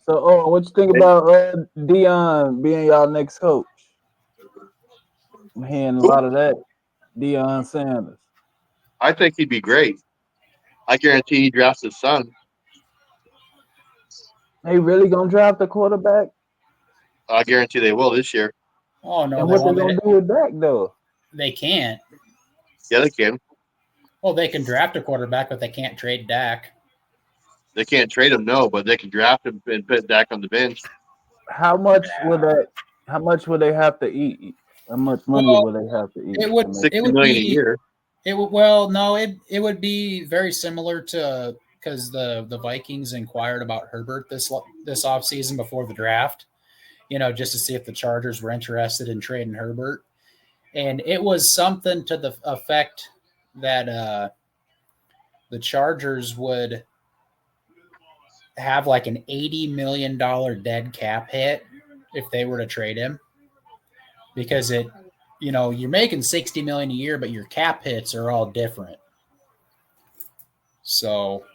So, what you think about Deion being y'all next coach? I'm hearing a Who? lot of that. Deion Sanders. I think he'd be great. I guarantee he drafts his son. They really gonna draft the quarterback? I guarantee they will this year. Oh no, And they what they won't. gonna do with Dak though? They can't. Yeah, they can. Well, they can draft a quarterback, but they can't trade Dak. They can't trade him, no, but they can draft him and put Dak on the bench. How much would that? How much would they have to eat? How much money Well, would they have to eat? it would To make it 60 would million a be year. it would well no it would be very similar to because the Vikings inquired about Herbert this offseason before the draft, just to see if the Chargers were interested in trading Herbert, and it was something to the effect that the Chargers would have like an $80 million dead cap hit if they were to trade him, because you're making 60 million a year, but your cap hits are all different. So,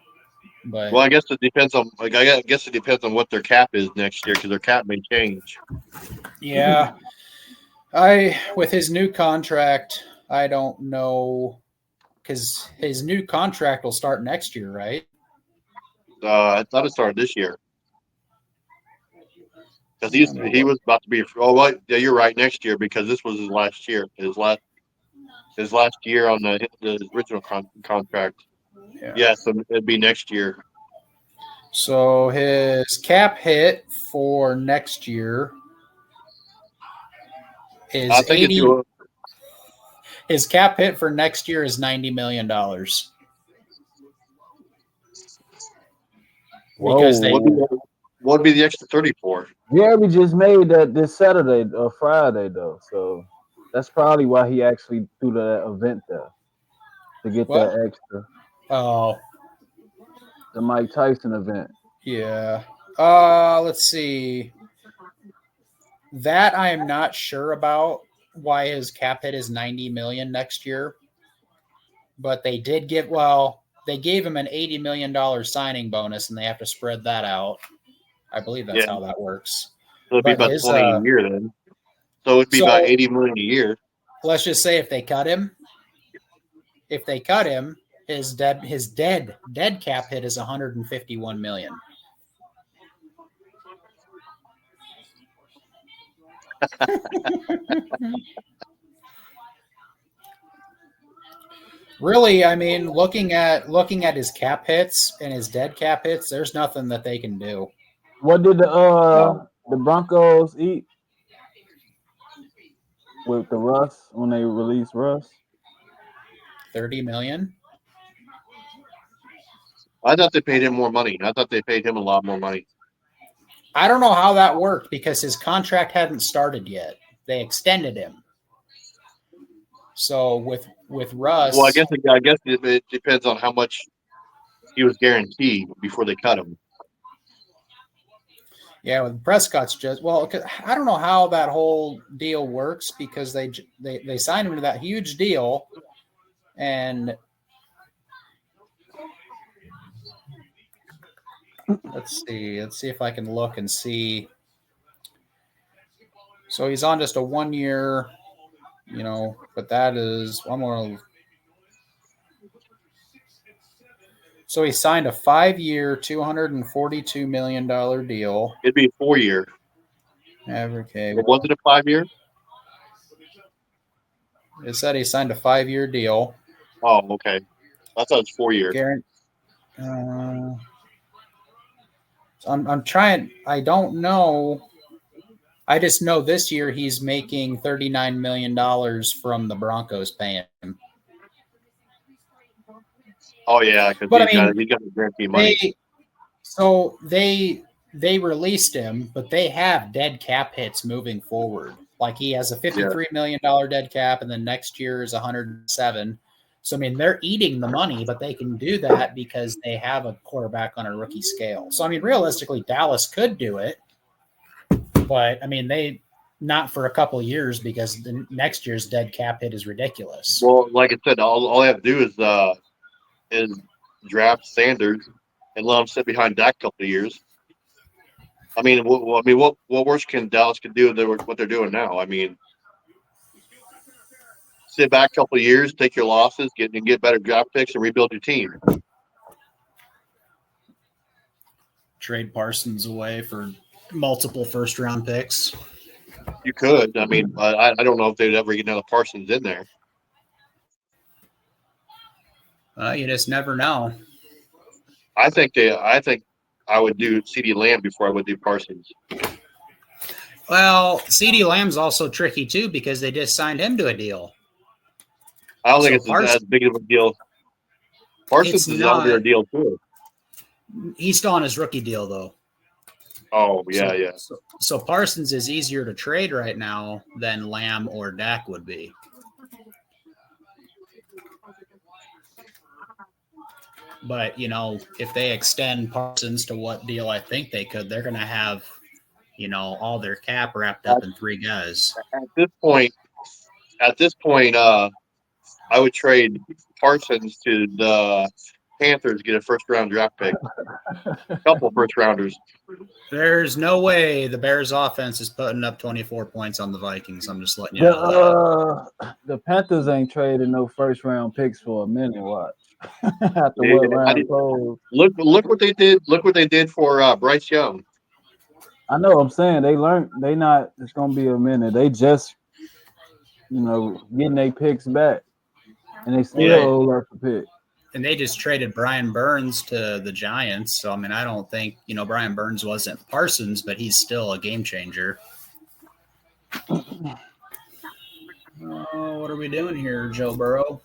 but Well, I guess it depends on. Like, I guess it depends on what their cap is next year because their cap may change. yeah, I with his new contract, I don't know because his new contract will start next year, right? I thought it started this year because I don't he know. was about to be. Oh, what? Yeah, you're right. Next year because this was his last year. His last year on the original contract. Yeah. Yeah, so it'd be next year. So his cap hit for next year I is think it's 80. His cap hit for next year is $90 million because they. Whoa. what would be the extra 30 for? Jeremy just made that this Saturday or Friday though, so that's probably why he actually threw that event there to get What? that extra. Oh, The Mike Tyson event. yeah. Let's see. That I am not sure about why his cap hit is 90 million next year, but they gave him an $80 million signing bonus and they have to spread that out. I believe that's Yeah, how that works. so it'd be But about his 20 a year then. So it'd be about so 80 million a year. let's just say if they cut him, his dead cap hit is 151 million. Really, I mean, looking at his cap hits and his dead cap hits, there's nothing that they can do. What did No, the Broncos eat with the Russ when they released Russ? 30 million. I thought they paid him more money. I thought they paid him a lot more money. I don't know how that worked because his contract hadn't started yet. They extended him. So with Well, I Russ, guess it depends on how much he was guaranteed before they cut him. yeah, with Prescott's I don't know how that whole deal works because they signed him to that huge deal, and let's see if I can look and see. So he's on just a 1 year, but that is I'm gonna. So he signed a 5 year, $242 million deal. It'd be a 4 year. Okay, It wasn't a 5 year. it said he signed a 5 year deal. Oh, okay. I thought it was 4 year. I'm trying. I don't know. I just know this year he's making $39 million from the Broncos paying him. Oh yeah, because But I he's mean, got the guarantee money. They released him, but they have dead cap hits moving forward. Like he has a $53 million dead cap, and then next year is 107. So I mean, they're eating the money, but they can do that because they have a quarterback on a rookie scale. So I mean, realistically, Dallas could do it, but I mean, they not for a couple of years because the next year's dead cap hit is ridiculous. Well, like I said, all they have to do is draft Sanders and let him sit behind Dak a couple of years. I mean, what worse can Dallas can do than what they're doing now? I mean, sit back a couple of years, take your losses, get better draft picks, and rebuild your team. Trade Parsons away for multiple first round picks. You could. I mean, I don't know if they'd ever get another Parsons in there. You just never know. I think I would do CeeDee Lamb before I would do Parsons. Well, CeeDee Lamb's also tricky too because they just signed him to a deal. I don't think it's as big of a deal. Parsons is under a deal too. He's still on his rookie deal though. Oh yeah, yeah. So Parsons is easier to trade right now than Lamb or Dak would be. But, you know, if they extend Parsons to what deal I think they could, they're going to have, you know, all their cap wrapped up in 3 guys. At this point, I would trade Parsons to the Panthers, get a first-round draft pick, a couple first-rounders. There's no way the Bears' offense is putting up 24 points on the Vikings. I'm just letting you know that. The Panthers ain't traded no first-round picks for a minute. Watch. After what round closed. Look what they did. Look what they did for Bryce Young. I know. I'm saying they learned. They not. It's gonna be a minute. They just, you know, getting their picks back, and they still left the pick. And they just traded Brian Burns to the Giants. So I mean, I don't think, you know, Brian Burns wasn't Parsons, but he's still a game changer. What are we doing here, Joe Burrow?